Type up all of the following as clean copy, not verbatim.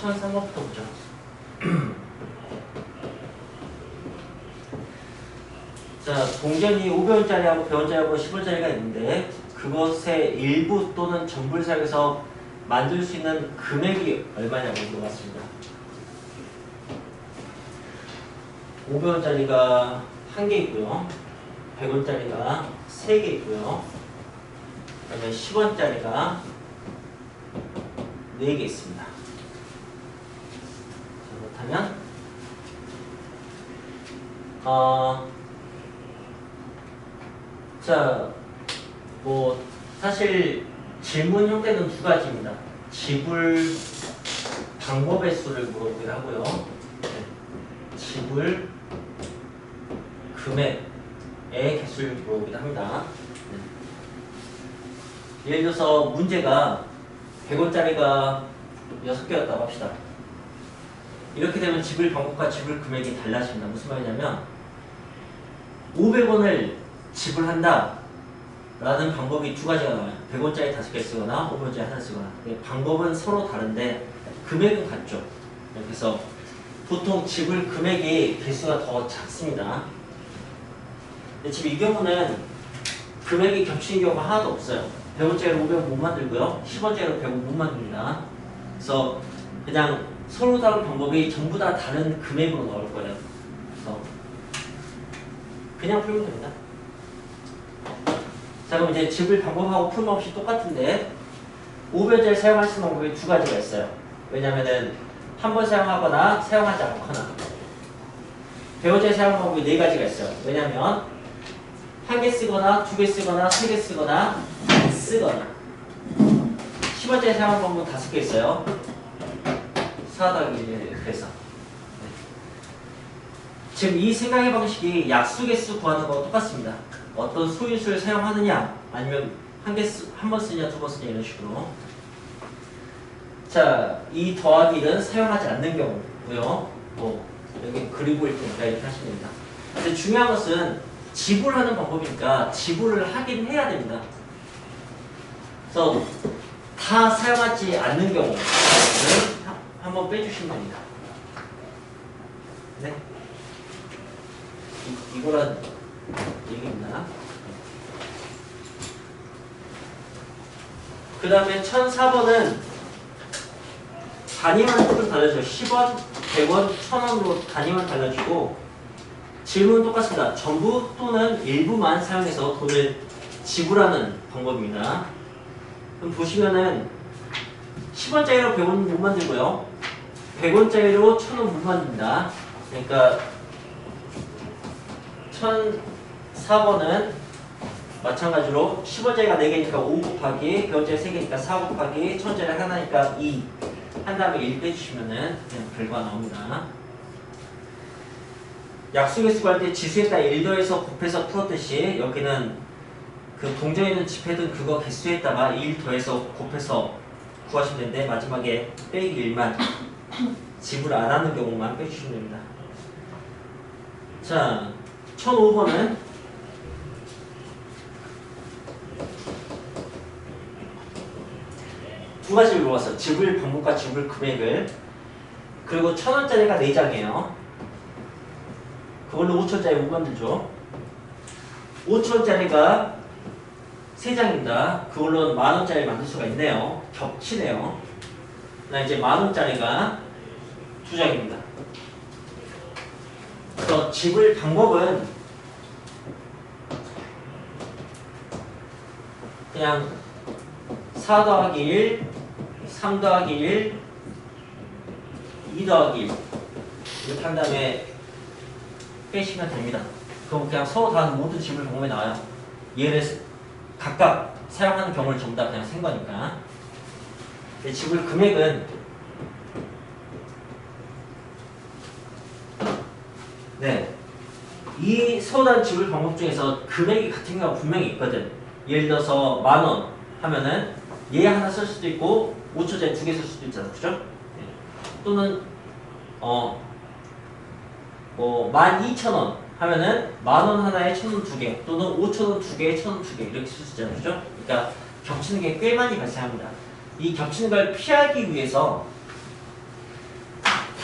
1003번부터 보죠. 자, 동전이 500원짜리하고 100원짜리하고 10원짜리가 있는데 그것의 일부 또는 전부를 사용해서 만들 수 있는 금액이 얼마냐고 물어봤습니다. 500원짜리가 1개 있고요. 100원짜리가 3개 있고요. 그다음에 10원짜리가 4개 있습니다. 자, 그렇다면 자, 뭐 사실 질문 형태는 두 가지입니다. 지불 방법의 수를 물어보기도 하고요. 네. 지불 금액의 개수를 물어보기도 합니다. 네. 예를 들어서 문제가 100원짜리가 6개였다고 합시다. 이렇게 되면 지불 방법과 지불 금액이 달라집니다. 무슨 말이냐면 500원을 지불한다 라는 방법이 두 가지가 나와요. 100원짜리 5개 쓰거나 500원짜리 하나 쓰거나. 방법은 서로 다른데 금액은 같죠. 그래서 보통 지불 금액이 개수가 더 작습니다. 근데 지금 이 경우는 금액이 겹치는 경우가 하나도 없어요. 100원짜리로 500원 못 만들고요. 10원짜리로 100원 못 만듭니다. 그래서 그냥 서로 다른 방법이 전부 다 다른 금액으로 나올 거예요. 그래서 그냥 풀면 됩니다. 자, 그럼 이제 지불 방법하고 풀 방법이 똑같은데 500원짜리 사용할 수 있는 방법이 두 가지가 있어요. 왜냐면은 한 번 사용하거나 사용하지 않거나. 100원짜리 사용 방법이 네 가지가 있어요. 왜냐면 한 개 쓰거나 두 개 쓰거나 세 개 쓰거나 안 쓰거나. 10원짜리 사용 방법은 5개 있어요. 4 더하기 1 그래서 지금 이 생각의 방식이 약수 개수 구하는 거와 똑같습니다. 어떤 소유수를 사용하느냐 아니면 한 번 쓰냐 두 번 쓰냐 이런 식으로. 자, 이 더하기 1은 사용하지 않는 경우고요. 뭐 여기 그리고 일 테니까 이렇게 하시면 됩니다. 근데 중요한 것은 지불하는 방법이니까 지불을 하긴 해야 됩니다. 그래서 다 사용하지 않는 경우는 한번 빼주시면 됩니다. 네. 이거란 얘기입니다. 그 다음에 1004번은 단위만 조금 달라져요. 10원, 100원, 1000원으로 단위만 달라지고 질문은 똑같습니다. 전부 또는 일부만 사용해서 돈을 지불하는 방법입니다. 그럼 보시면은 10원짜리로 100원 못 만들고요. 100원짜리로 1000원 못 만듭니다. 그러니까 1004번은 마찬가지로 10원짜리가 4개니까 5 곱하기 100원짜리 3개니까 4 곱하기 1000원짜리 하나니까 2 한 다음에 1 빼주시면은 그냥 결과 나옵니다. 약수개수 구할 때 지수에다 1 더해서 곱해서 풀었듯이 여기는 그 동전에 있는 지폐든 그거 개수에다가 1 더해서 곱해서 구하시면 되는데 마지막에 빼기 1만 지불 안 하는 경우만 빼주시면 됩니다. 자, 1005번은 두 가지를 물어봤어요. 지불 방법과 지불 금액을. 그리고 1000원짜리가 4장이에요. 그걸로 5000원짜리 못 만들죠. 5000원짜리가 3장입니다. 그걸로 10,000원짜리 만들 수가 있네요. 겹치네요. 나 이제 10,000원짜리가 2장입니다. 그래서 지불 방법은 그냥 4 더하기 1, 3 더하기 1, 2 더하기 1 이렇게 한 다음에 빼시면 됩니다. 그럼 그냥 서로 다른 모든 지불 방법이 나와요. 얘를 각각 사용하는 경우를 전부 다 그냥 센 거니까. 근데 지불 금액은 네, 이 서로 다른 지불 방법 중에서 금액이 같은 경우가 분명히 있거든. 예를 들어서 10,000원 하면은 얘 하나 쓸 수도 있고 5,000원짜리 2개 쓸 수도 있잖아, 그죠? 네. 또는 뭐 12,000원 하면은 10,000원 하나에 1,000원 2개 또는 5,000원 2개에 1,000원 2개 이렇게 쓸 수 있잖아요, 그죠? 그러니까 겹치는 게 꽤 많이 발생합니다. 이 겹치는 걸 피하기 위해서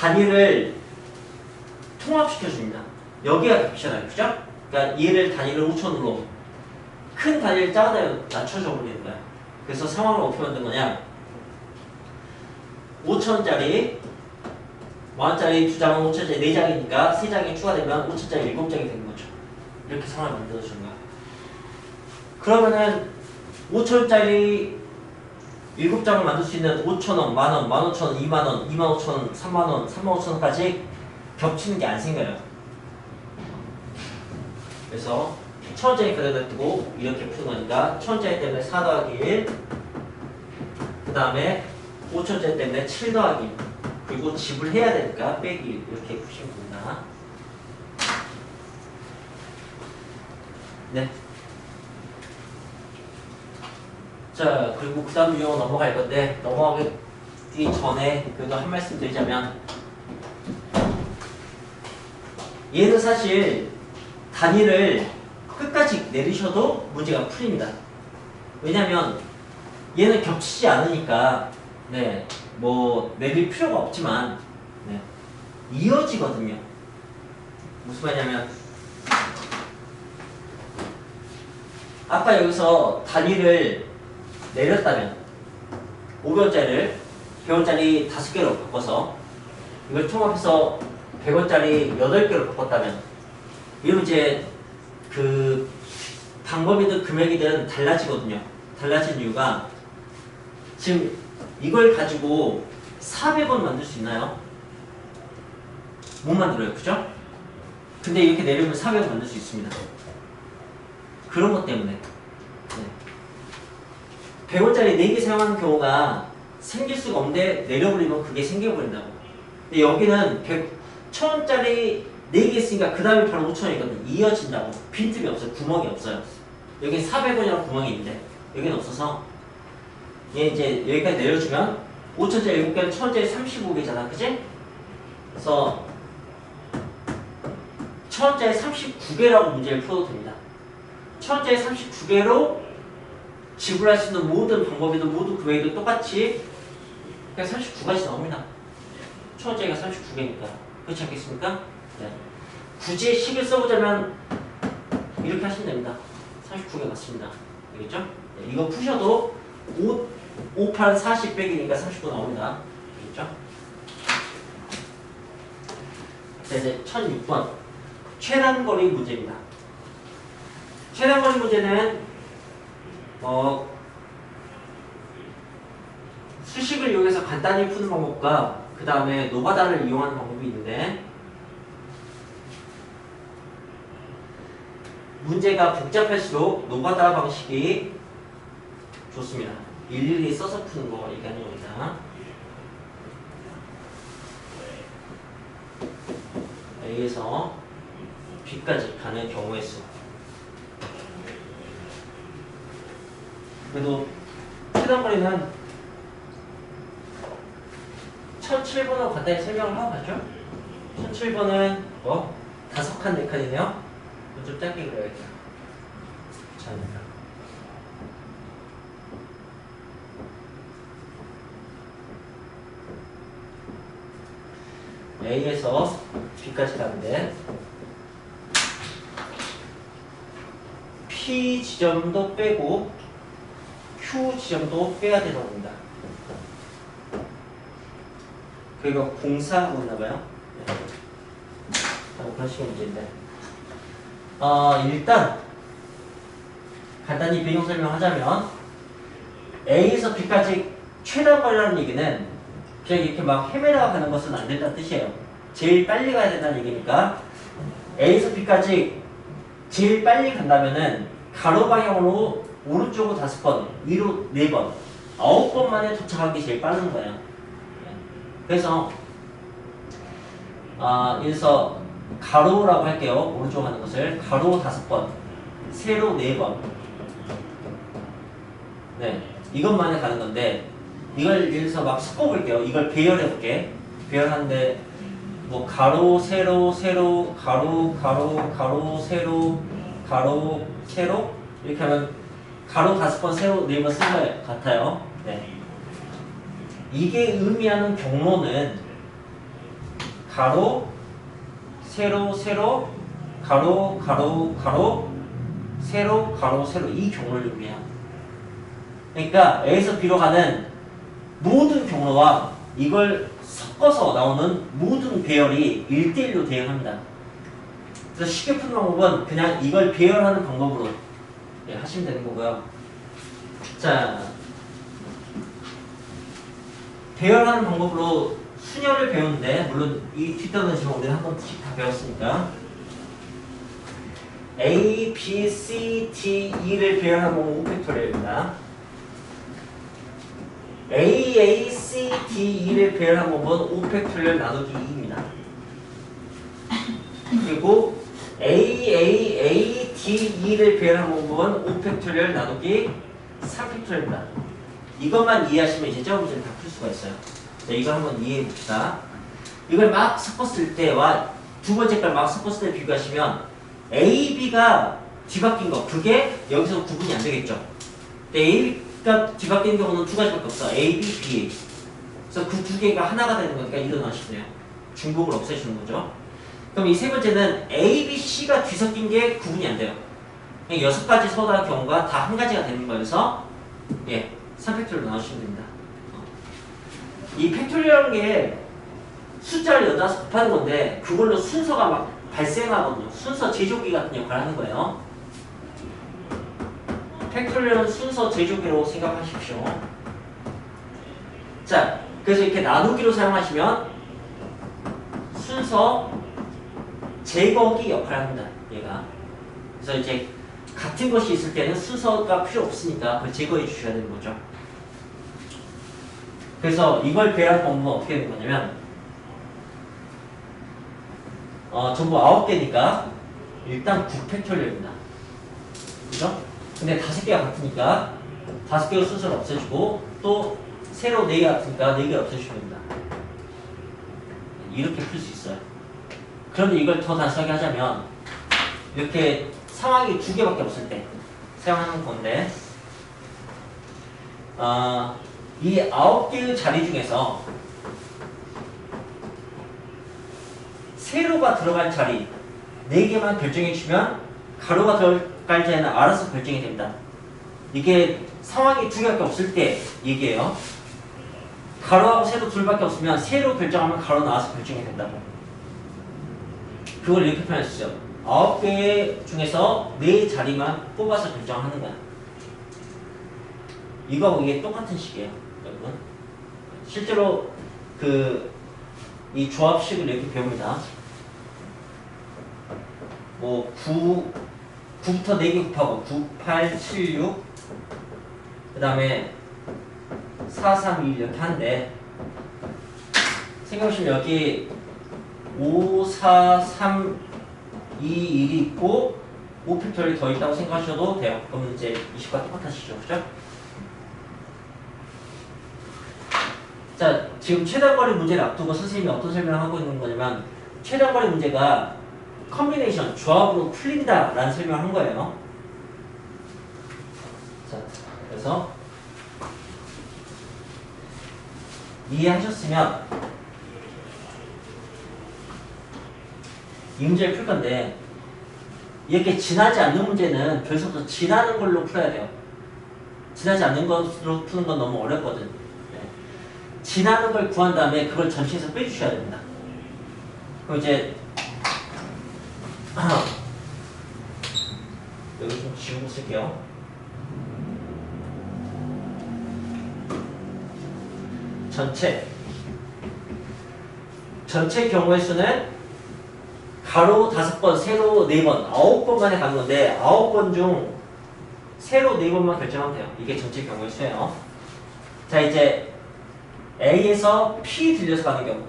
단위를 통합시켜줍니다. 여기가 값이잖아요. 그죠? 그러니까 얘를 단위를 5천으로 큰 단위를 작은 단위로 낮춰줘 버리는 거야. 그래서 상황을 어떻게 만든 거냐? 5천원짜리 10,000원짜리 2장은 5천원짜리 4장이니까 3장이 추가되면 5천원짜리 7장이 되는 거죠. 이렇게 상황을 만들어주는 거야. 그러면은 5천원짜리 7장을 만들 수 있는 5천원, 만원, 15,000원, 2만원, 25,000원, 3만원, 35,000원까지 겹치는 게 안 생겨요. 그래서 1,000원짜리 그대로 두고 이렇게 푸는 거니까 1,000원짜리 때문에 4 더하기 1, 그 다음에 5,000원짜리 때문에 7 더하기 1, 그리고 지불해야 되니까 빼기 1 이렇게 푸시면 됩니다. 네. 자, 그리고 그 다음 유형 넘어갈 건데 넘어가기 전에 그래도 한 말씀 드리자면 얘는 사실 단위를 끝까지 내리셔도 문제가 풀립니다. 왜냐면 얘는 겹치지 않으니까 네, 뭐 내릴 필요가 없지만 네, 이어지거든요. 무슨 말이냐면 아까 여기서 단위를 내렸다면 500원짜리를 100원짜리 5개로 바꿔서 이걸 통합해서 100원짜리 8개로 바꿨다면 이러면 이제 그 방법이든 금액이든 달라지거든요. 달라진 이유가 지금 이걸 가지고 400원 만들 수 있나요? 못 만들어요. 그죠? 근데 이렇게 내리면 400원 만들 수 있습니다. 그런 것 때문에 100원짜리 4개 사용하는 경우가 생길 수가 없는데 내려버리면 그게 생겨버린다고. 근데 여기는 1,000원짜리 4개 있으니까 그 다음에 바로 5,000원이거든요. 이어진다고. 빈틈이 없어요. 구멍이 없어요. 여기 400원이라는 구멍이 있는데 여기는 없어서 얘 이제 여기까지 내려주면 5,000원짜리 7개는 1,000원짜리 35개잖아. 그치? 그래서 1,000원짜리 39개라고 문제를 풀어도 됩니다. 1,000원짜리 39개로 지불할 수 있는 모든 방법이든 모든 금액이든 똑같이 그냥 39가지 나옵니다. 1,000원짜리가 39개니까. 그렇지 않겠습니까? 네. 굳이 식을 써보자면 이렇게 하시면 됩니다. 39개 맞습니다. 알겠죠? 네. 이거 푸셔도 5, 8, 40 빼기니까 39 나옵니다. 알겠죠? 자, 이제 1006번. 최단거리 문제입니다. 최단거리 문제는 수식을 이용해서 간단히 푸는 방법과 그 다음에 노가다를 이용하는 방법이 있는데 문제가 복잡할수록 노가다 방식이 좋습니다. 일일이 써서 푸는 거 얘기하는 겁니다. A에서 B까지 가는 경우의 수. 그래도 최단거리는 1007번하고 간단히 설명을 하고 가죠. 1007번은 5칸, 4칸이네요. 좀 짧게 그려야겠다. 자, A에서 B까지 가는데 P 지점도 빼고 Q 지점도 빼야 되는 겁니다. 그리고 공사하고 있나봐요. 네. 그런 식의 문제인데 일단 간단히 배경 설명하자면 A에서 B까지 최단거리라는 얘기는 그냥 이렇게 막 헤매다가 가는 것은 안 된다는 뜻이에요. 제일 빨리 가야 된다는 얘기니까 A에서 B까지 제일 빨리 간다면은 가로 방향으로 오른쪽으로 5번, 위로 4번, 9번 만에 도착하기 제일 빠른 거예요. 그래서 여기서 가로라고 할게요. 오른쪽으로 가는 것을 가로 5번, 세로 4번. 네, 이것만에 가는 건데 이걸 여기서 막 섞어볼게요. 이걸 배열해볼게. 배열하는데 뭐 가로, 세로, 세로, 가로, 가로, 가로, 세로, 가로, 세로 이렇게 하면 가로 5번, 세로 4번 쓴 것 같아요. 네. 이게 의미하는 경로는 가로, 세로, 세로, 가로, 가로, 가로, 세로, 가로, 세로 이 경로를 의미해요. 그러니까 A에서 B로 가는 모든 경로와 이걸 섞어서 나오는 모든 배열이 1대1로 대응합니다. 그래서 쉽게 푸는 방법은 그냥 이걸 배열하는 방법으로 하시면 되는 거고요. 자, 배열하는 방법으로 순열을 배우는데 물론 이 뒷단은 지금 우리는 한 번씩 다 배웠으니까 A, B, C, D, E를 배열하는 방법은 5팩토리얼입니다. A, A, C, D, E를 배열한 방법은 5팩토리얼 나누기 2입니다. 그리고 A, A, A, D, E를 배열한 방법은 5팩토리얼 나누기 3팩토리얼입니다. 이것만 이해하시면 이제 저 문제를 다 풀 수가 있어요. 자, 이걸 한번 이해해 봅시다. 이걸 막 섞었을 때와 두 번째 걸 막 섞었을 때 비교하시면 A, B가 뒤바뀐 거 그게 여기서 구분이 안 되겠죠. A가 뒤바뀌는 경우는 두 가지밖에 없어. A, B, B. 그래서 그 두 개가 하나가 되는 거니까 일어나시네요. 중복을 없애주는 거죠. 그럼 이 세 번째는 A, B, C가 뒤섞인 게 구분이 안 돼요. 그냥 6가지 서다 경우가 다 한 가지가 되는 거여서 3팩토리얼로 나누시면 됩니다. 이 팩토리얼이라는 게 숫자를 여기다 곱하는 건데 그걸로 순서가 막 발생하거든요. 순서 제조기 같은 역할을 하는 거예요. 팩토리얼은 순서 제조기로 생각하십시오. 자, 그래서 이렇게 나누기로 사용하시면 순서 제거기 역할을 합니다. 얘가. 그래서 이제 같은 것이 있을 때는 순서가 필요 없으니까 그걸 제거해 주셔야 되는 거죠. 그래서 이걸 배열할 방법은 어떻게 되는 거냐면 전부 9개니까 일단 9팩토리얼입니다. 그죠? 근데 5개가 같으니까 5개의 순서를 없애주고 또 세로 4개가 같으니까 4개 없애주시면 됩니다. 이렇게 풀 수 있어요. 그런데 이걸 더 단순하게 하자면 이렇게 상황이 2개밖에 없을 때 사용하는 건데 이 9개의 자리 중에서 세로가 들어갈 자리 4개만 결정해 주면 가로가 들어갈 자리는 알아서 결정이 됩니다. 이게 상황이 2개밖에 없을 때 얘기해요. 가로하고 세로 둘밖에 없으면 세로 결정하면 가로 나와서 결정이 된다고. 그걸 이렇게 표현할 수 있죠. 9개 중에서 4자리만 뽑아서 결정하는 거야. 이거하고 이게 똑같은 식이에요, 여러분. 실제로 이 조합식을 이렇게 배웁니다. 뭐 9부터 4개 곱하고 9, 8, 7, 6 그 다음에 4, 3, 2 이렇게 하는데 생각해보시면 여기 5, 4, 3, 2, 1이 있고 5팩토리얼이 더 있다고 생각하셔도 돼요. 그러면 이제 20과 똑같으시죠, 그죠? 자, 지금 최단거리 문제를 앞두고 선생님이 어떤 설명을 하고 있는 거냐면 최단거리 문제가 컨비네이션, 조합으로 풀린다 라는 설명을 한 거예요. 자, 그래서 이해하셨으면 이 문제를 풀 건데 이렇게 지나지 않는 문제는 벌써부터 지나는 걸로 풀어야 돼요. 지나지 않는 것으로 푸는 건 너무 어렵거든. 지나는 걸 구한 다음에 그걸 전체에서 빼주셔야 됩니다. 그럼 이제 여기 좀 지우고 쓸게요. 전체 경우의 수는 가로 5번, 세로 4번, 9번 만에 가는 건데 9번 중 세로 4번만 결정하면 돼요. 이게 전체 경우의 수예요. 자, 이제 A에서 P 들려서 가는 경우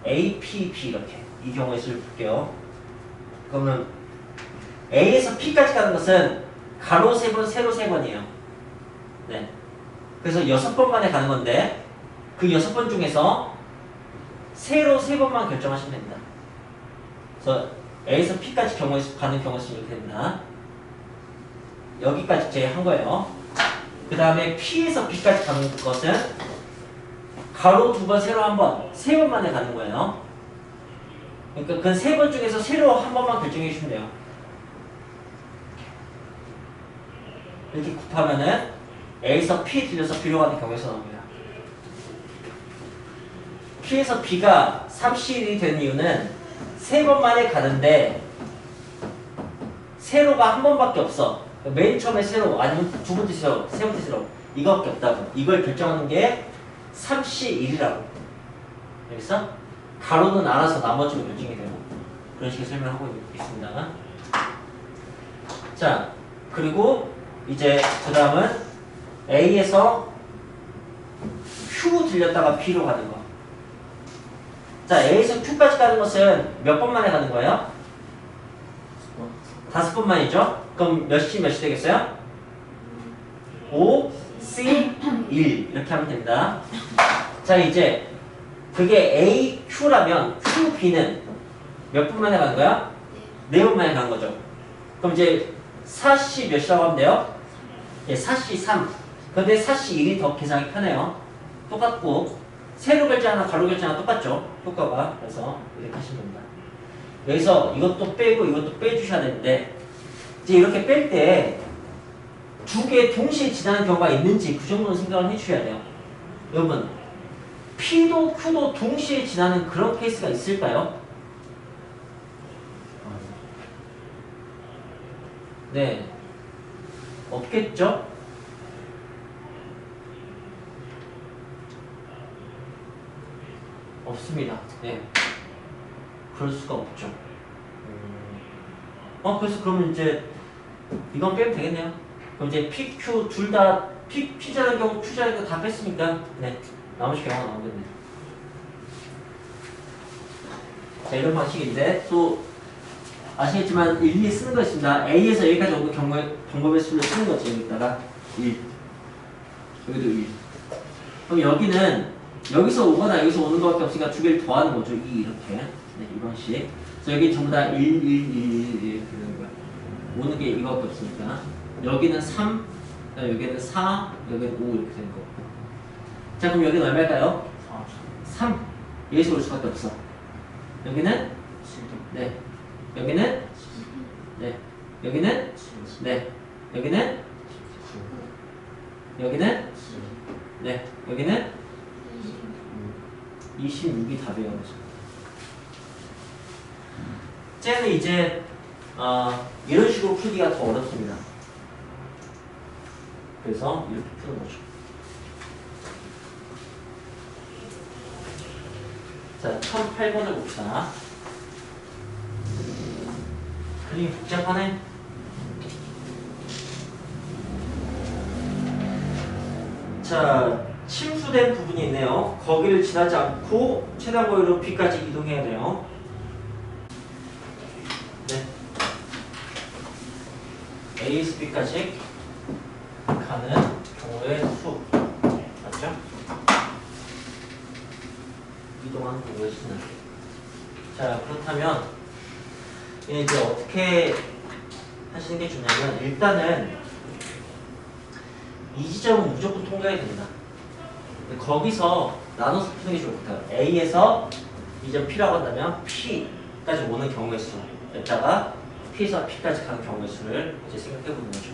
A, P, B 이렇게 이 경우의 수를 볼게요. 그러면 A에서 P까지 가는 것은 가로 3번, 세로 3번이에요. 네. 그래서 6번 만에 가는 건데 그 6번 중에서 세로 3번만 결정하시면 됩니다. 그래서 A에서 P까지 가는 경우의 수는 이렇게 됩니다. 여기까지 제한 거예요. 그 다음에 P에서 B까지 가는 것은 가로 2번, 세로 1번, 3번 만에 가는 거예요. 그러니까 그 3번 중에서 세로 1번만 결정해 주시면 돼요. 이렇게 곱하면은 A에서 P 들려서 B로 가는 경우에서 나옵니다. P에서 B가 31이 되는 이유는 3번 만에 가는데 세로가 1번밖에 없어. 맨 처음에 세로 아니면 두 번째 세로, 세 번째 세로 이거밖에 없다고. 이걸 결정하는 게 31이라고. 여기서 가로는 알아서 나머지로 결정이 되고 그런 식의 설명을 하고 있습니다. 자, 그리고 이제 그 다음은 A에서 Q 들렸다가 B로 가는 거. 자, A에서 Q까지 가는 것은 몇 번 만에 가는 거예요? 5번 만이죠? 그럼 몇 시 되겠어요? 5, C, 1 이렇게 하면 됩니다. 자, 이제 그게 A, Q라면 Q, B는 몇 번 만에 가는 거야? 4번 만에 가는 거죠. 그럼 이제 4C 몇이라고 하면 돼요? 예, 4C 3. 근데 4C 1이 더 계산하기 편해요. 똑같고 세로 결제하나 가로 결제하나 똑같죠? 효과가. 그래서 이렇게 하시면 됩니다. 여기서 이것도 빼고 이것도 빼주셔야 되는데 이제 이렇게 뺄 때 두 개 동시에 지나는 경우가 있는지 그 정도는 생각을 해주셔야 돼요. 여러분 P도 Q도 동시에 지나는 그런 케이스가 있을까요? 네, 없겠죠? 없습니다. 네, 그럴 수가 없죠. 그래서 그러면 이제 이건 빼면 되겠네요. 그럼 이제 P, Q 둘 다 P자는 경우, Q자는 경우 다 뺐으니까 네, 나머지 경우가 나오겠네요. 자, 이런 방식인데 또 아시겠지만 일일이 쓰는 거 있습니다. A에서 여기까지 오는 경우에 방법의 수를 쓰는 거죠. 여기다가 1, 여기도 1. 그럼 여기는 여기서 오거나 여기서 오는 것밖에 없으니까 두 개를 더하는 거죠. 2 이렇게. 네, 이 방식. 그래서 여기 전부 다 1, 1, 1, 1 이렇게 되는 거야. 오는 게 이거밖에 없으니까. 여기는 3, 여기는 4, 여기는 5 이렇게 되는 거고. 자, 그럼 여기는 얼마일까요? 3. 여기서 올 수밖에 없어. 여기는? 네. 여기는? 네. 여기는? 네. 여기는? 여기는? 네. 여기는? 26이 답이에요. 쟤는 이제 이런 식으로 풀기가 더 어렵습니다. 그래서 이렇게 푸는 거죠. 자, 1008번을 봅시다. 그림이 복잡하네. 자, 침수된 부분이 있네요. 거기를 지나지 않고 최단 거리로 B까지 이동해야 돼요. 네. A에서 B까지 가는 경우의 수. 맞죠? 이동하는 경우의 수는. 자, 그렇다면 이제 어떻게 하시는 게 좋냐면 일단은 이 지점은 무조건 통과해야 됩니다. 거기서 나눠서 푸는 게 좋을 것 같아요. A에서 이 점 P라고 한다면 P까지 오는 경우의 수 여기다가 P에서 P까지 가는 경우의 수를 이제 생각해 보는 거죠.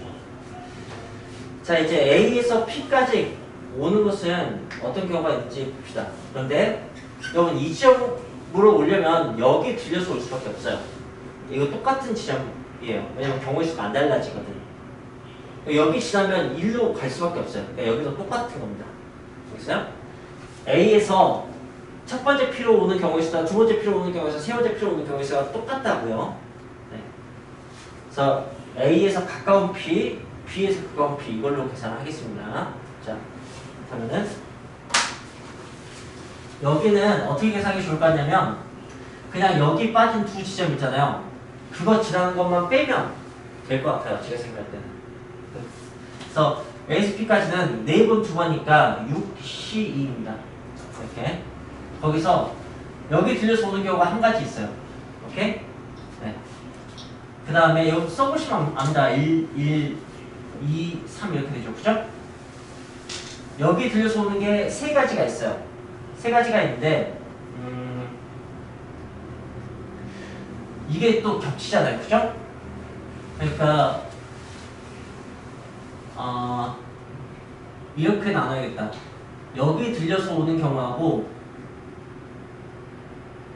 자, 이제 A에서 P까지 오는 것은 어떤 경우가 있는지 봅시다. 그런데 여러분 이 지점으로 오려면 여기 들려서 올 수밖에 없어요. 이거 똑같은 지점이에요. 왜냐면 경우의 수가 안 달라지거든. 여기 지나면 1로 갈 수밖에 없어요. 그러니까 여기도 똑같은 겁니다. 보이세요? A에서 첫 번째 P로 오는 경우의 수와 두 번째 P로 오는 경우의 수, 세 번째 P로 오는 경우의 수가 똑같다고요. 네. 그래서 A에서 가까운 P, B에서 가까운 P 이걸로 계산을 하겠습니다. 자, 그러면은 여기는 어떻게 계산하기 좋을 것 같냐면 그냥 여기 빠진 두 지점 있잖아요. 그거 지나는 것만 빼면 될 것 같아요. 제가 생각할 때는. 그래서 A에서 P까지는 4번 2번이니까 6C2입니다. 이렇게. 거기서 여기 들려서 오는 경우가 한 가지 있어요. 오케이? 네. 그 다음에 여기 써보시면 압니다. 1, 1, 2, 3 이렇게 되죠. 그죠? 여기 들려서 오는 게 세 가지가 있어요. 세 가지가 있는데 이게 또 겹치잖아요, 그죠? 그러니까 이렇게 나눠야겠다. 여기 들려서 오는 경우하고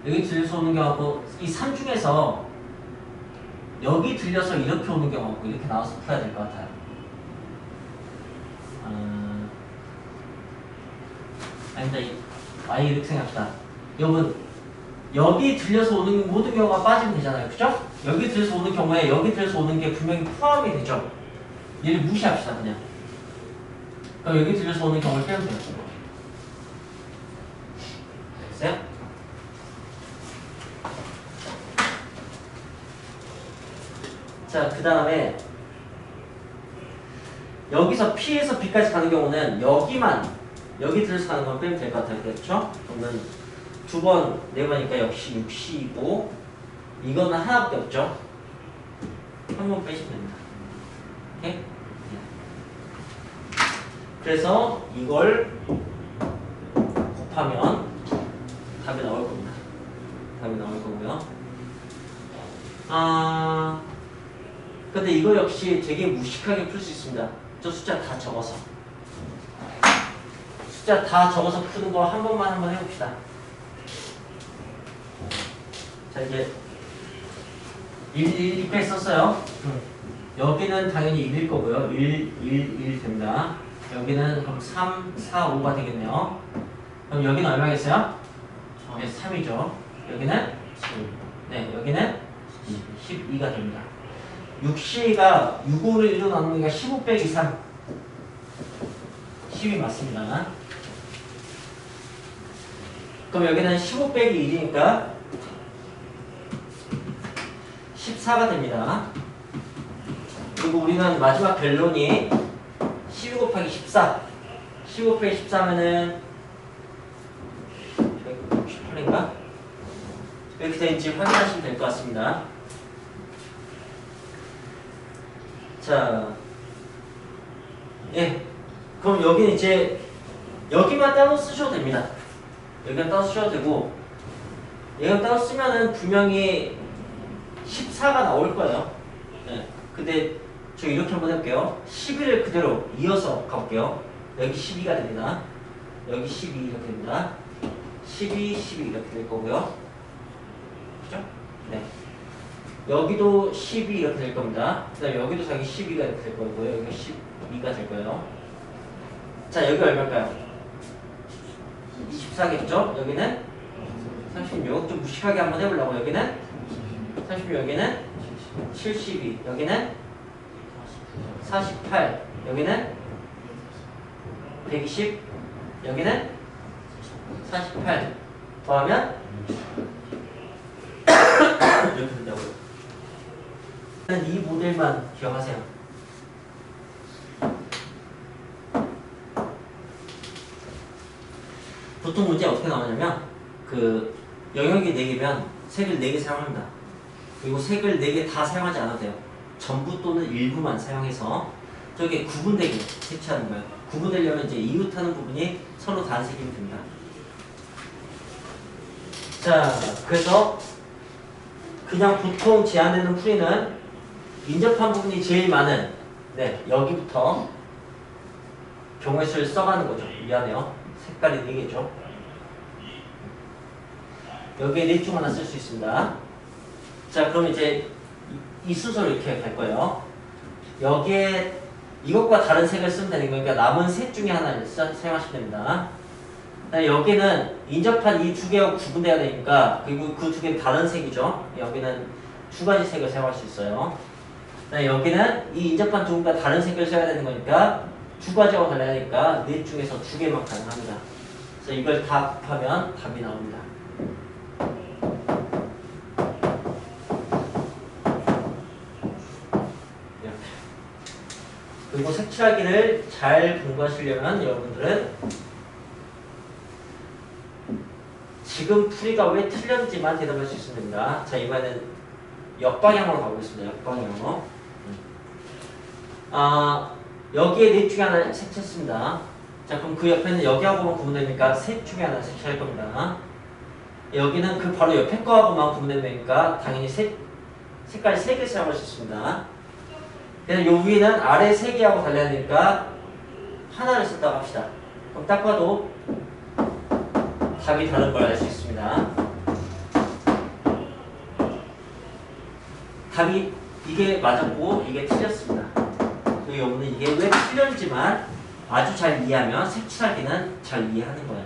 여기 들려서 오는 경우하고 이 3 중에서 여기 들려서 이렇게 오는 경우하고 이렇게 나와서 풀어야 될 것 같아요. 아니다. 아예 이렇게 생각합시다. 여러분 여기 들려서 오는 모든 경우가 빠지면 되잖아요, 그죠? 여기 들려서 오는 경우에 여기 들려서 오는 게 분명히 포함이 되죠. 얘를 무시합시다, 그냥. 그럼 여기 들려서 오는 경우를 빼면 돼요. 됐어요? 자, 그 다음에 여기서 P에서 B까지 가는 경우는 여기 들려서 가는 건 빼면 될 것 같아요. 그렇죠? 그러면 2번, 4번이니까 역시 6C이고 이거는 하나밖에 없죠? 한 번 빼시면 됩니다. 오케이? 그래서 이걸 곱하면 답이 나올 겁니다. 답이 나올 거고요. 근데 이거 역시 되게 무식하게 풀 수 있습니다. 저 숫자 다 적어서. 숫자 다 적어서 푸는 거 한 번만 한번 해봅시다. 자, 이제 1 2까지 썼어요. 여기는 당연히 1일 거고요. 1 됩니다. 여기는 그럼 3, 4, 5가 되겠네요. 그럼 여기는 얼마겠어요? 네, 3이죠. 여기는 10. 네, 여기는 12가 됩니다. 6C가 6, 5를 1로 나누니까 15 빼기 3. 10이 맞습니다. 그럼 여기는 15 빼기 1이니까 14가 됩니다. 그리고 우리는 마지막 결론이 12 곱하기 14. 15 빼기 14면은 168인가? 이렇게 되는지 확인하시면 될 것 같습니다. 자, 예. 그럼 여기는 이제 여기만 따로 쓰셔도 됩니다. 여기만 따로 쓰셔도 되고, 얘가 따로 쓰면은 분명히 14가 나올 거예요. 예. 근데 저 이렇게 한번 해볼게요. 11을 그대로 이어서 가볼게요. 여기 12가 됩니다. 여기 12 이렇게 됩니다. 12, 12 이렇게 될 거고요. 그죠? 네. 여기도 12 이렇게 될 겁니다. 그 다음에 여기도 자기 12가 이렇게 될 거고요. 여기가 12가 될 거예요. 자, 여기 얼마일까요? 24겠죠? 여기는 36. 좀 무식하게 한번 해보려고. 여기는 36, 여기는 72, 여기는 48, 여기는 120, 여기는 48 더하면 이렇게 된다고요. 이 모델만 기억하세요. 보통 문제 어떻게 나오냐면 그 영역이 4개면 색을 4개 사용합니다. 그리고 색을 4개 다 사용하지 않아도 돼요. 전부 또는 일부만 사용해서 저게 구분되게 색칠하는 거예요. 구분되려면 이제 이웃하는 부분이 서로 다른 색이면 됩니다. 자, 그래서 그냥 보통 제한되는 풀이는 인접한 부분이 제일 많은 여기부터 경우의 수를 써가는 거죠. 미안해요. 색깔이 4개죠. 여기에 4 중 하나 쓸 수 있습니다. 자, 그럼 이제 이 순서로 이렇게 갈 거예요. 여기에 이것과 다른 색을 쓰면 되는 거니까 남은 색 중에 하나를 사용하시면 됩니다. 여기는 인접한 이 2개하고 구분돼야 되니까, 그리고 그 2개는 다른 색이죠. 여기는 2가지 색을 사용할 수 있어요. 여기는 이 인접한 2개가 다른 색을 써야 되는 거니까 2가지하고 달라야 되니까 4 중에서 2개만 가능합니다. 그래서 이걸 다 곱하면 답이 나옵니다. 이렇게. 그리고 색칠하기를 잘 공부하시려면 여러분들은 지금 풀이가 왜 틀렸는지만 대답할 수 있으면 됩니다. 자, 이번에는 역방향으로 가보겠습니다. 역방향으로. 여기에 4 중에 하나 색쳤습니다. 자, 그럼 그 옆에는 여기하고만 구분되니까 셋 중에 하나 색칠할 겁니다. 여기는 그 바로 옆에 거하고만 구분되니까 당연히 색깔 3개 사용할 수 있습니다. 그래서 요 위는 아래 3개하고 달려야 되니까 하나를 썼다고 합시다. 그럼 딱 봐도 답이 다른 걸 알 수 있습니다. 답이 이게 맞았고 이게 틀렸습니다. 여기 없는 이게 왜 틀렸지만 아주 잘 이해하면 색칠하기는 잘 이해하는 거예요.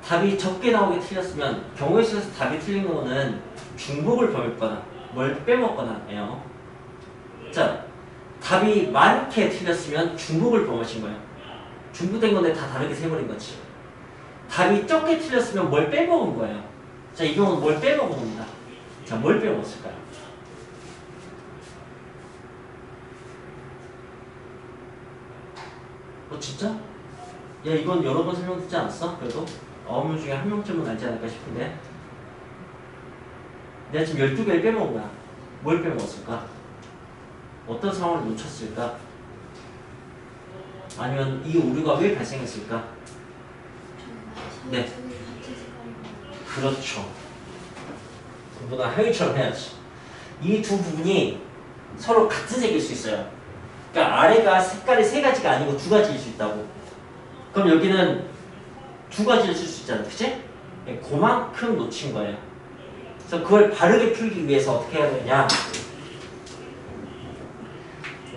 답이 적게 나오게 틀렸으면 경우의 수에서 답이 틀린 거는 중복을 범했거나 뭘 빼먹거나 해요. 자, 답이 많게 틀렸으면 중복을 범하신 거예요. 중복된 건데 다 다르게 세버린 거지. 답이 적게 틀렸으면 뭘 빼먹은 거예요. 자, 이 경우는 뭘 빼먹은 겁니다. 자, 뭘 빼먹었을까요? 진짜? 야, 이건 여러 번 설명드리지 않았어? 그래도 9명 중에 1명쯤은 알지 않을까 싶은데 내가 지금 12개를 빼먹은 거야. 뭘 빼먹었을까? 어떤 상황을 놓쳤을까? 아니면 이 오류가 왜 발생했을까? 네. 그렇죠. 전부 다 하위처럼 해야지. 이 두 부분이 서로 같은 색일 수 있어요. 그러니까 아래가 색깔이 3가지가 아니고 2가지일 수 있다고. 그럼 여기는 2가지를 쓸 수 있잖아. 그치? 그만큼 놓친 거예요. 그래서 그걸 바르게 풀기 위해서 어떻게 해야 되냐?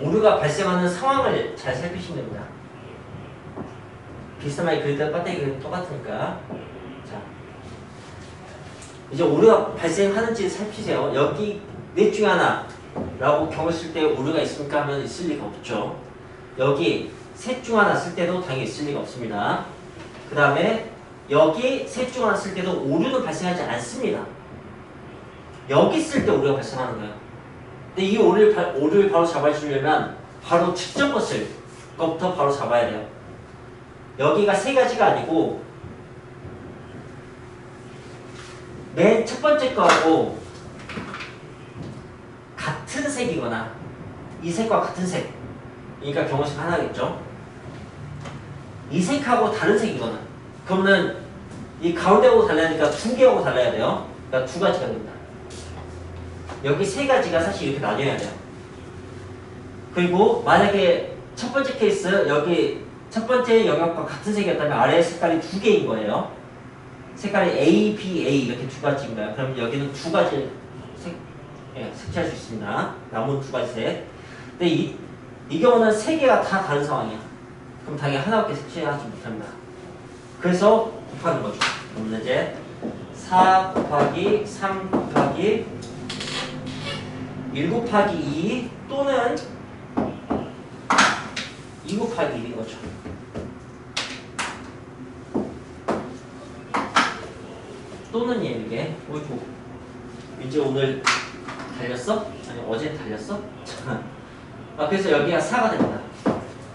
오류가 발생하는 상황을 잘 살피시면 됩니다. 비스듬하게 그릴 때 배터리가 똑같으니까. 자, 이제 오류가 발생하는지 살피세요. 여기 넷 중에 하나라고 경우 쓸 때 오류가 있습니까? 하면 있을 리가 없죠. 여기 셋 중 하나 쓸 때도 당연히 있을 리가 없습니다. 그 다음에 여기 셋 중 하나 쓸 때도 오류는 발생하지 않습니다. 여기 쓸 때 오류가 발생하는 거예요. 근데 이 오류를 바로 잡아주려면 바로 측정 것부터 바로 잡아야 돼요. 여기가 3가지가 아니고 맨 첫 번째 거하고 같은 색이거나 이 색과 같은 색, 그러니까 경호색 하나겠죠. 이 색하고 다른 색이거나 그러면 이 가운데하고 달라야니까 2개하고 달라야 돼요. 그러니까 2가지가 됩니다. 여기 3가지가 사실 이렇게 나뉘어야 돼요. 그리고 만약에 첫 번째 케이스 여기 첫 번째 영역과 같은 색이었다면 아래 색깔이 2개인 거예요. 색깔이 A, B, A 이렇게 2가지인 거예요. 그럼 여기는 2가지 색칠할 수 있습니다. 남은 2가지 색. 근데 이 경우는 3개가 다 다른 상황이야. 그럼 당연히 하나밖에 색칠하지 못합니다. 그래서 곱하는 거죠. 그럼 이제 4 곱하기 3 곱하기 1 곱하기 2 또는 2 곱하기 1인 거죠. 또는 얘 이게 어이구 이제 오늘 달렸어? 아니 어제 달렸어? 그래서 여기가 4가 됩니다.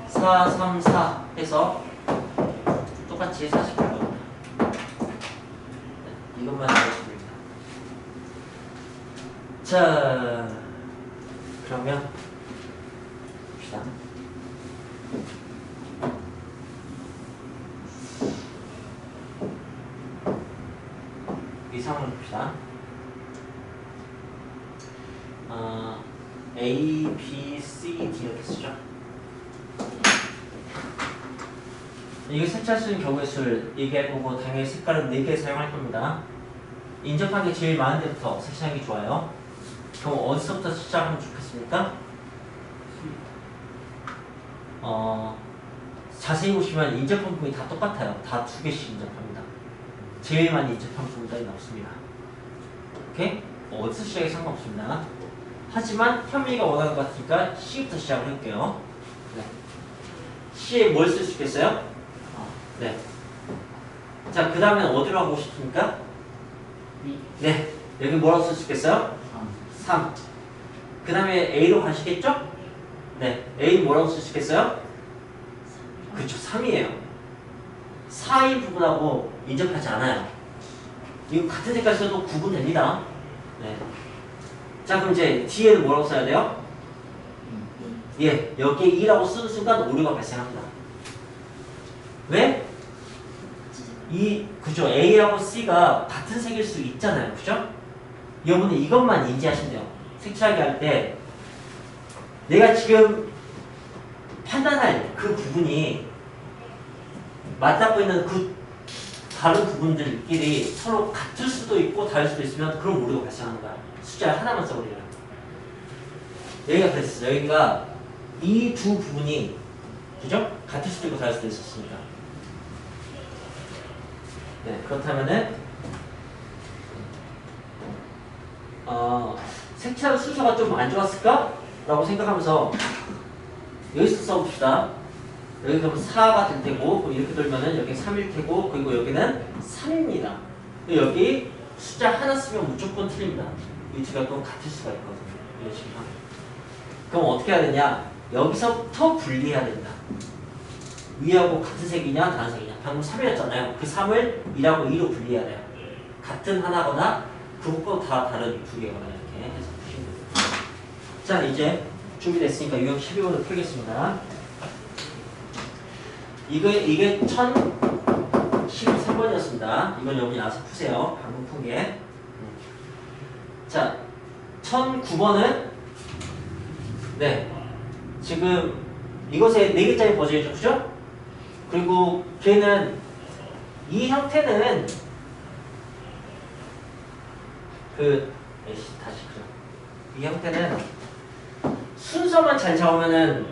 4, 3, 4 해서 똑같이 48겁니다. 이것만 알아주면 됩니다. 자, 그러면 봅시다. 이 상황을 봅시다. A, B, C, D 이렇게 쓰죠. 이게 색칠 수 있는 경우의 수를 얘기할 거고 당연히 색깔은 4개 사용할 겁니다. 인접하기 제일 많은 데부터 색칠하기 좋아요. 그럼 어디서부터 시작하면 좋겠습니까? 자세히 보시면 인접한 부분이 다 똑같아요. 다 2개씩 인접합니다. 제일 많이 인접한 부분이 나왔습니다. 오케이? 어디서 시작이 상관없습니다. 하지만 현미가 원하는 것 같으니까 C부터 시작을 해볼게요. 네. C에 뭘 쓸 수 있겠어요? 네. 자, 그 다음엔 어디로 하고 싶습니까? 네. 여기 뭐라고 쓸 수 있겠어요? 3. 그 다음에 A로 가시겠죠? 네. A 뭐라고 쓸 수 있겠어요? 그쵸. 3이에요. 4인 부분하고 인접하지 않아요. 이거 같은 색깔 써도 구분됩니다. 네. 자, 그럼 이제 뒤에는 뭐라고 써야 돼요? 예, 여기에 2라고 쓰는 순간 오류가 발생합니다. 왜? 그죠? A하고 C가 같은 색일 수 있잖아요. 그죠? 여러분은 이것만 인지하시면 돼요. 색칠하기 할 때 내가 지금 판단할 그 부분이 맞닿고 있는 그 다른 부분들끼리 서로 같을 수도 있고 다를 수도 있으면 그런 오류가 발생하는 거야. 숫자 하나만 써버리면. 여기가 그랬어요. 여기가 이 두 부분이 그죠? 같을 수도 있고 다를 수도 있었으니까. 네, 그렇다면은 색칠 순서가 좀 안 좋았을까? 라고 생각하면서 여기서 써봅시다. 여기 그러면 4가 될 테고, 그럼 이렇게 돌면은 여기 3일 테고, 그리고 여기는 3입니다. 여기 숫자 하나 쓰면 무조건 틀립니다. 이 두 개가 또 같을 수가 있거든요. 이런 식으로. 그럼 어떻게 해야 되냐? 여기서부터 분리해야 된다. 위하고 같은 색이냐, 다른 색이냐. 방금 3이었잖아요. 그 3을 1하고 2로 분리해야 돼요. 같은 하나거나, 그것과 다 다른 두 개거나 이렇게 해서 푸시면 됩니다. 자, 이제 준비됐으니까 유형 12번을 풀겠습니다. 이게 1013번이었습니다. 이건 여러분이 알아서 푸세요. 방금 푼 게. 자, 1009번은 네, 지금 이것의 4개짜리 버전이죠. 그죠? 그리고 걔는 이 형태는 다시 그죠? 이 형태는 순서만 잘 잡으면은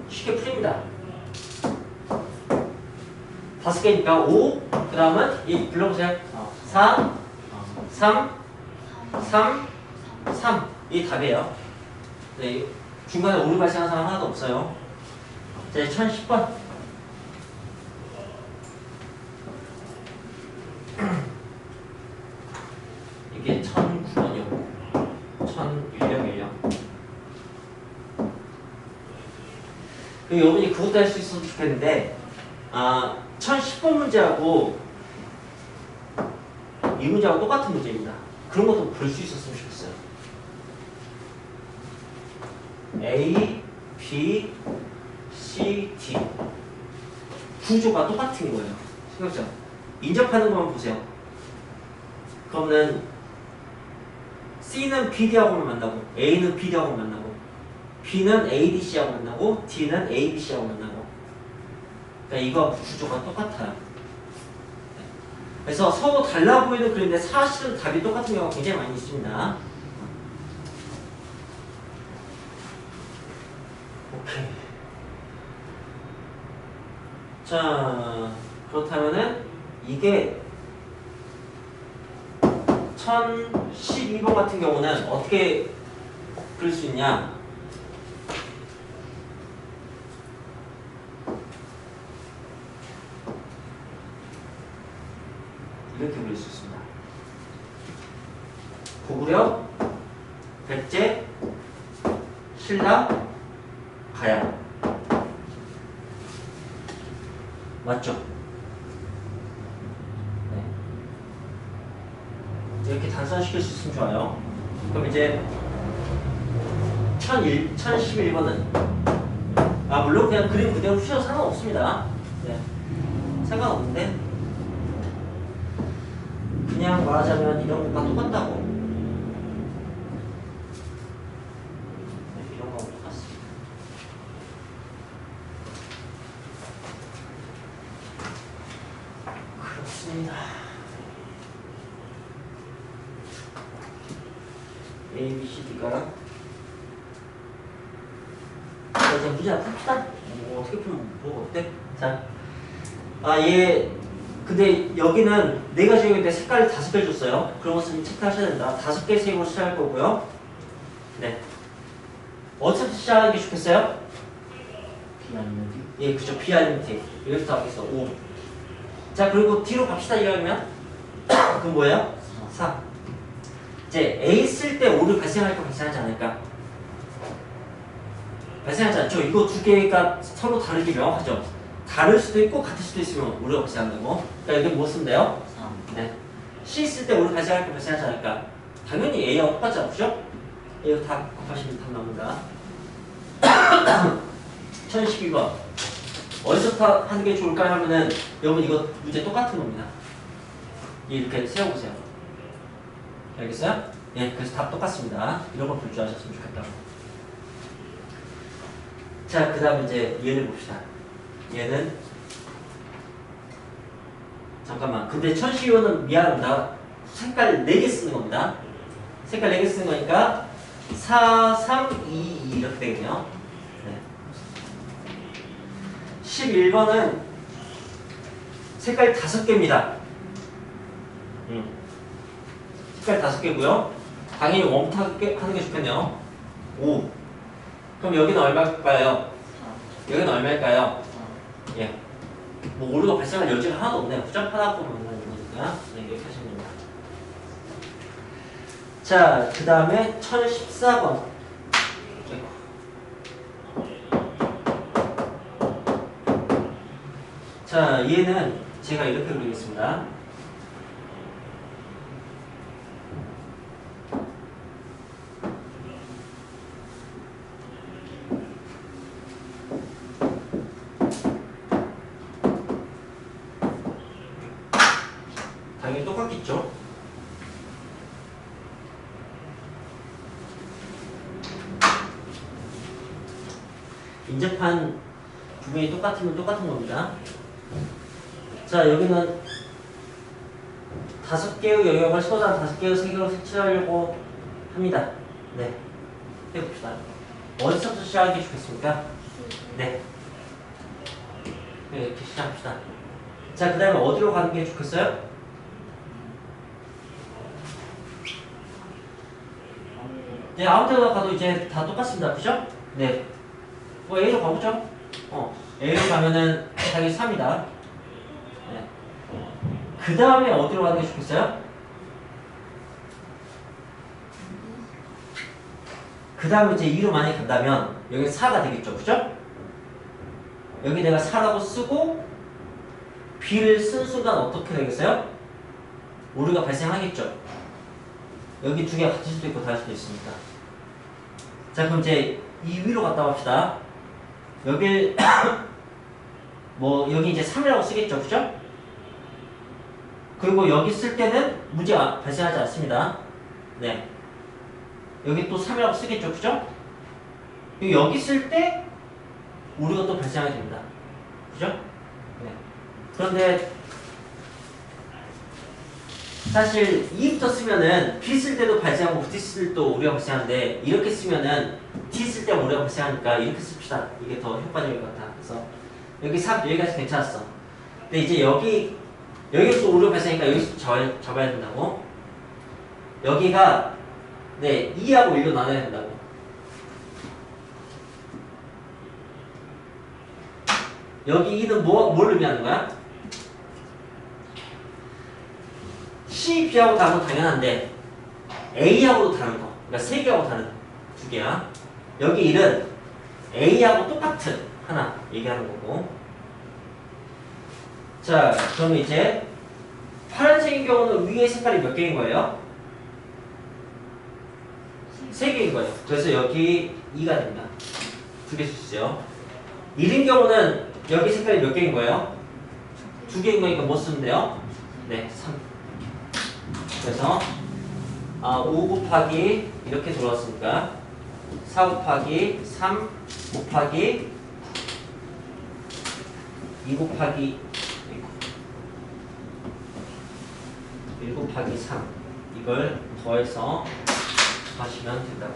쉽게 풀립니다. 5개니까 5, 그 다음은 이 불러보세요. 4, 3, 3, 3. 이 답이에요. 네, 중간에 오류 발생한 사람 하나도 없어요. 자, 1010번. 이게 1009번이고 1001령. 여러분이 그것도 할 수 있어도 좋겠는데 1010번 문제하고 이 문제하고 똑같은 문제입니다. 그런 것도 볼 수 있었으면 좋겠어요. A, B, C, D 구조가 똑같은 거예요. 생각자 인접하는 것만 보세요. 그러면 C는 BD하고만 만나고 A는 BD하고 만나고 B는 ADC하고 만나고 D는 ABC하고 만나고 그러니까 이거 구조가 똑같아요. 그래서 서로 달라 보이는 그림인데 사실은 답이 똑같은 경우가 굉장히 많이 있습니다. 오케이. 자, 그렇다면은 이게 1012번 같은 경우는 어떻게 그릴 수 있냐? 이렇게 그릴 수 있습니다. 고구려, 백제, 신라, 가야. 맞죠? 네. 이렇게 단순시킬 수 있으면 좋아요. 그럼 이제 1011번은 물론 그냥 그림 그대로 푸셔도 상관없습니다. 네. 상관없는데 그냥 말하자면 이런 것과 똑같다고. 네, 이런 거하고 똑같습니다. 그렇습니다. A, B, C, D가 이제 문제 하나 풉시다. 어떻게 풀면 뭐가 어때? 자, 얘 근데 여기는 내가 지금 때 색깔을 5개 줬어요. 그런 것은 체크하셔야 된다. 5개 색으로 시작할 거고요. 네. 어떻게 시작하는 게 좋겠어요? B 아니면 D? 예, 그죠. B 아니면 D. 여기부터 하겠어. 5. 자, 그리고 D로 갑시다. 이러면 그럼 뭐예요? 4. 이제 A 쓸 때 5를 발생할까 발생하지 않을까? 발생하지 않죠. 이거 두 개가 서로 다르게 명확하죠. 다를 수도 있고 같을 수도 있으면 오류가 발생한다고. 그러니까 여기 뭐 쓰면 돼요? 3. 네. C 쓸 때 오류 발생할까 발생하지 않을까? 당연히 A하고 똑같잖아. 그죠? 이거 다 곱하시면 답 나옵니다. 1012번 어디서부터 하는 게 좋을까요? 하면은 여러분 이거 문제 똑같은 겁니다. 이렇게 세워보세요. 알겠어요? 예, 그래서 답 똑같습니다. 이런 거 볼 줄 아셨으면 좋겠다고. 자, 그 다음에 이제 얘를 봅시다. 얘는 잠깐만. 근데 천시효는 미안합니다. 색깔 4개 쓰는 겁니다. 색깔 4개 쓰는 거니까 4, 3, 2, 2 이렇게 되겠네요. 네. 11번은 색깔 5개입니다. 색깔 5개고요. 당연히 웜타 하는 게 좋겠네요. 5. 그럼 여기는 얼마일까요? 여기는 얼마일까요? 예. 뭐 오류가 발생할 여지가 하나도 없네요. 부정하다 보면 거니까 네, 이렇게 하시면 됩니다. 자, 그 다음에 1014번. 자, 얘는 제가 이렇게 그리겠습니다. 당연히 똑같겠죠? 인접한 부분이 똑같으면 똑같은 겁니다. 자, 여기는 5개의 영역을 소단 5개의 세개로 색칠하려고 합니다. 네. 해봅시다. 어디서부터 시작하는 게 좋겠습니까? 네. 네, 이렇게 시작합시다. 자, 그 다음에 어디로 가는 게 좋겠어요? 네, 아무 데나 가도 이제 다 똑같습니다. 그죠? 네. 뭐 A로 가보죠. A로 가면은 당연히 3이다. 네. 그 다음에 어디로 가는 게 좋겠어요? 그 다음에 이제 2로 만약에 간다면 여기 4가 되겠죠. 그죠? 여기 내가 4라고 쓰고 B를 쓴 순간 어떻게 되겠어요? 오류가 발생하겠죠. 여기 2개가 같을 수도 있고 다를 수도 있으니까. 자, 그럼 이제 이 위로 갔다 봅시다. 여기 뭐 여기 이제 3이라고 쓰겠죠. 그죠? 그리고 여기 쓸 때는 문제가 발생하지 않습니다. 네. 여기 또 3이라고 쓰겠죠. 그죠? 그리고 여기 쓸 때 오류가 또 발생하게 됩니다. 그죠? 네. 그런데 사실 2부터 쓰면은 B 쓸 때도 발생하고 D 쓸 때도 오류가 발생하는데 이렇게 쓰면은 D 쓸 때 오류가 발생하니까 이렇게 씁시다. 이게 더 효과적일 것 같아. 그래서 여기 3, 여기까지 괜찮았어. 근데 이제 여기서 오류가 발생하니까 여기서 잡아야 된다고. 여기가 네 2하고 1로 나눠야 된다고. 여기 2는 뭘 의미하는 거야? C, B하고 다른 건 당연한데 A하고도 다른 거. 그러니까 3개하고 다른 2개야. 여기 1은 A하고 똑같은 하나 얘기하는 거고. 자, 그러면 이제 파란색인 경우는 위에 색깔이 몇 개인 거예요? 3개인 거예요. 그래서 여기 2가 됩니다. 2개 쓰시죠. 1인 경우는 여기 색깔이 몇 개인 거예요? 2개인 거니까 뭐 쓰면 돼요? 네, 3. 그래서 5 곱하기 이렇게 들어왔으니까 4 곱하기 3 곱하기 2 곱하기 1 곱하기 3 이걸 더해서 하시면 된다고.